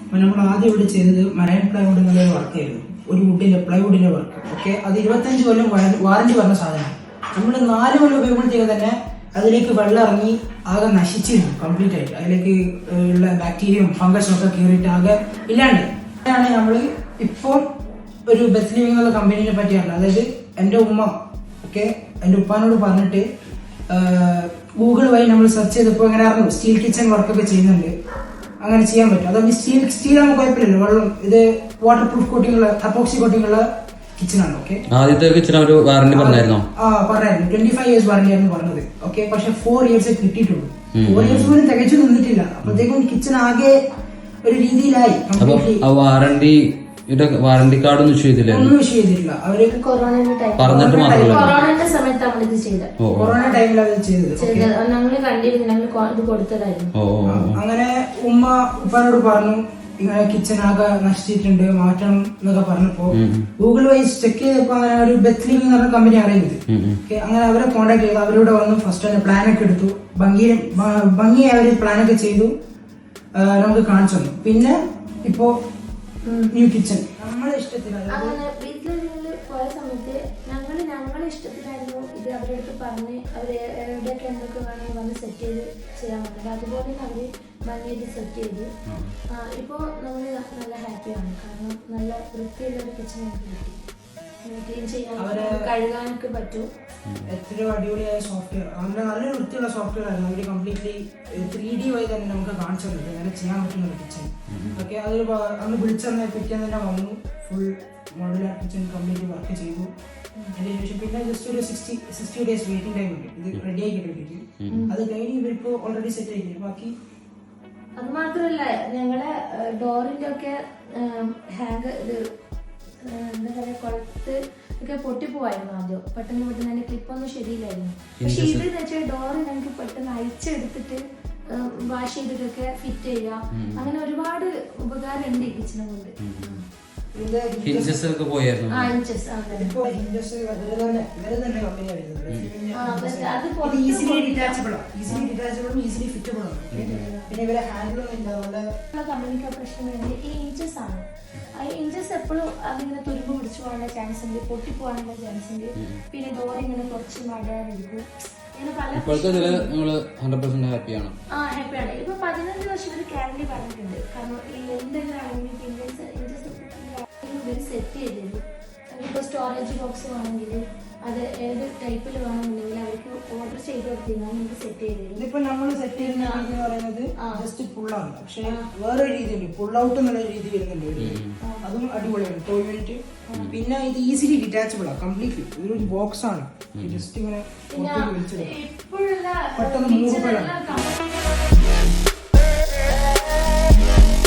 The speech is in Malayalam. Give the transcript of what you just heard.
അപ്പൊ നമ്മൾ ആദ്യം ഇവിടെ ചെയ്തത് മറൈൻ പ്ലൈവുഡ് എന്നുള്ള വർക്കായിരുന്നു, ഒരു വുഡിന്റെ പ്ലൈവുഡിന്റെ വർക്ക്. ഓക്കെ, അത് 25 കൊല്ലം വാറന്റി പറഞ്ഞ സാധനം. നമ്മൾ 4 കൊല്ലം ഉപയോഗപ്പെടുത്തിയത് തന്നെ അതിലേക്ക് വെള്ളം ഇറങ്ങി ആകെ നശിച്ചിരുന്നു കംപ്ലീറ്റ് ആയിട്ട്. അതിലേക്ക് ഉള്ള ബാക്ടീരിയയും ഫംഗസും ഒക്കെ കയറിയിട്ട് ആകെ ഇല്ലാണ്ട്. അതാണ് നമ്മൾ ഇപ്പോൾ ഒരു ബെസ്റ്റ് ലിവിംഗ് എന്നുള്ള കമ്പനീനെ പറ്റിയാണ്. അതായത് എൻ്റെ ഉമ്മ ഓക്കെ എൻ്റെ ഉപ്പാനോട് പറഞ്ഞിട്ട് ഗൂഗിൾ വഴി നമ്മൾ സെർച്ച് ചെയ്തപ്പോൾ അങ്ങനെ അറിഞ്ഞു സ്റ്റീൽ കിച്ചൺ വർക്കൊക്കെ ചെയ്യുന്നുണ്ട്, അങ്ങനെ ചെയ്യാൻ പറ്റും. അതായത് സ്റ്റീലാകുമ്പോൾ കുഴപ്പമില്ലല്ലോ, വെള്ളം ഇത് വാട്ടർ പ്രൂഫ് കോട്ടിംഗ് ഉള്ള അപ്പോക്സി കോട്ടിംഗ് ഉള്ള കിച്ചൺ ആണ്. ഓക്കെ, ആദ്യത്തെ കിച്ചൺ ഒരു വാറന്റി പറഞ്ഞായിരുന്നു. 25 years വാറന്റി ആയിരുന്നു പറഞ്ഞത്. ഓക്കെ, പക്ഷെ 4 years കിട്ടിയിട്ടുള്ളൂ. 4 years പോലും തികച്ചു നിന്നിട്ടില്ല. അപ്പോഴത്തേക്കും കിച്ചൺ ആകെ ഒരു രീതിയിലായി. വാറന്റി കാർഡ് ഒന്നും ഇഷ്യൂ ചെയ്തില്ല, ഒന്നും ഇഷ്യൂ ചെയ്തിട്ടില്ല. അവർക്ക് പറഞ്ഞിട്ട് മാത്രമല്ല, കൊറോണയുടെ സമയത്ത് നമ്മളിത് ചെയ്തത്. കൊറോണ ടൈമിലാണ് ചെയ്തത്. ഞങ്ങൾ കണ്ടിരുന്നു, ഞങ്ങൾ ഇത് കൊടുത്തതായിരുന്നു. അങ്ങനെ ഉമ്മ ഉപ്പാനോട് പറഞ്ഞു ഇങ്ങനെ കിച്ചൺ ആകെ നശിച്ചിട്ടുണ്ട്, മാറ്റണം എന്നൊക്കെ പറഞ്ഞപ്പോ ഗൂഗിൾ വൈസ് ചെക്ക് ചെയ്തപ്പോ അങ്ങനെ ഒരു ബെത്ത് ലിവിംഗ് എന്ന് പറഞ്ഞ കമ്പനി അറിയുന്നത്. അങ്ങനെ അവരെ കോൺടാക്ട് ചെയ്തു. അവരോട് വന്നു ഫസ്റ്റ് തന്നെ പ്ലാനൊക്കെ എടുത്തു, ഭംഗിയായി അവര് പ്ലാനൊക്കെ ചെയ്തു, നമുക്ക് കാണിച്ചു തന്നു. പിന്നെ ഇപ്പോ ന്യൂ കിച്ചൺ നമ്മളെ ഇഷ്ടത്തിലാണ്. അങ്ങനെ വീട്ടില് പോയ സമയത്ത് ഞങ്ങളെ ഇഷ്ടത്തിലായിരുന്നു ഇത്. അവരുടെ അടുത്ത് പറഞ്ഞ് അവർ എവിടെയൊക്കെ എന്തൊക്കെ വേണമെങ്കിൽ വന്ന് സെറ്റ് ചെയ്ത് ചെയ്യാൻ പറ്റില്ല. അതുപോലെ അവര് ഭംഗിയായിട്ട് സെറ്റ് ചെയ്ത് ഇപ്പോൾ നമ്മൾ നല്ല ഹാപ്പിയാണ്. കാരണം നല്ല വൃത്തിയുള്ളൊരു കിച്ചൺ നമുക്ക് കിട്ടി. ക്ലീൻ ചെയ്യാൻ കഴുകാനൊക്കെ പറ്റും. എത്രയോ അടിപൊളിയായ സോഫ്റ്റ്വെയർ, അങ്ങനെ നല്ലൊരു വൃത്തിയുള്ള സോഫ്റ്റ്വെയർ ആയിരുന്നു. അവർ കംപ്ലീറ്റ്ലി 3D വഴി തന്നെ നമുക്ക് കാണിച്ചു തന്നിട്ട് അങ്ങനെ ചെയ്യാൻ പറ്റുന്ന കിച്ചൺ. ഓക്കെ, അത് അന്ന് വിളിച്ചെന്ന പിറ്റേന്ന് തന്നെ വന്നു, full modular kitchen complete work ചെയ്തു. അതിന് ശേഷം പിന്നെ ജസ്റ്റ് ഒരു 60 days വെയിറ്റിംഗ് ടൈം ഉണ്ട് ഇത് റെഡി ആക്കി കിട്ടിയിട്ട്. അത് കഴിഞ്ഞ് ഇവരിപ്പോൾ ഓൾറെഡി സെറ്റ് ആയിട്ട് ബാക്കി. അത് മാത്രമല്ല ഞങ്ങളെ ഡോറിന്റെ ഒക്കെ ഹാങ് ഇത് എന്താ പറയാ കൊളത്ത് ഒക്കെ പൊട്ടിപ്പോവായിരുന്നു ആദ്യം. പെട്ടെന്ന് അതിന്റെ ക്ലിപ്പൊന്നും ശരിയില്ലായിരുന്നു. പക്ഷെ ഇത് വെച്ചാൽ ഡോറ് ഞങ്ങൾക്ക് പെട്ടെന്ന് അയച്ചെടുത്തിട്ട് വാഷ് ചെയ്തിട്ടൊക്കെ ഫിറ്റ് ചെയ്യുക, അങ്ങനെ ഒരുപാട് ഉപകാരം ഉണ്ട് ഈ കിച്ചനെ കൊണ്ട്. കമ്പനിക്ക് പ്രശ്നം വേണ്ടി ഈ ഇഞ്ചസ് ആണ്. ഇഞ്ചസ് എപ്പോഴും അതിങ്ങനെ തുരുമ്പ് പിടിച്ചു പോകാനുള്ള ചാൻസ് ഉണ്ട്, പൊട്ടിപ്പോകാനുള്ള ചാൻസ് ഉണ്ട്. പിന്നെ ഡോർ ഇങ്ങനെ കുറച്ച് മടയാനിരിക്കും. ഹാപ്പിയാണ്. ഇപ്പൊ 15 വർഷം ഒരു ഗ്യാരണ്ടി പറഞ്ഞിട്ടുണ്ട്. കാരണം ഈ എന്തെല്ലാം ആണെങ്കിൽ ഇവര് സെറ്റ് ചെയ്തത്. ഇപ്പൊ സ്റ്റോറേജ് ബോക്സ് വേണമെങ്കിൽ അത് ഏത് ടൈപ്പിൽ വേണമെന്നുണ്ടെങ്കിൽ അവർക്ക് ഓർഡർ ചെയ്ത് കൊടുത്തിരുന്നാൽ നമുക്ക് സെറ്റ് ചെയ്ത് തരും. ഇതിപ്പോ നമ്മൾ സെറ്റ് ചെയ്യുന്ന രീതി എന്ന് പറയുന്നത് ജസ്റ്റ് പുള്ളാണ്, പക്ഷെ വേറെ രീതിയുണ്ട്, പുൾ ഔട്ട് എന്നുള്ള രീതി വരുന്നുണ്ട്. അതും അടിപൊളിയാണ്, ടോയ്ലറ്റ്. പിന്നെ ഇത് ഈസിലി ഡിറ്റാച്ചബിൾ ആണ് കംപ്ലീറ്റ്ലി. ഇതൊരു ബോക്സ് ആണ്, ജസ്റ്റ് ഇങ്ങനെ പെട്ടെന്ന് മൂവ്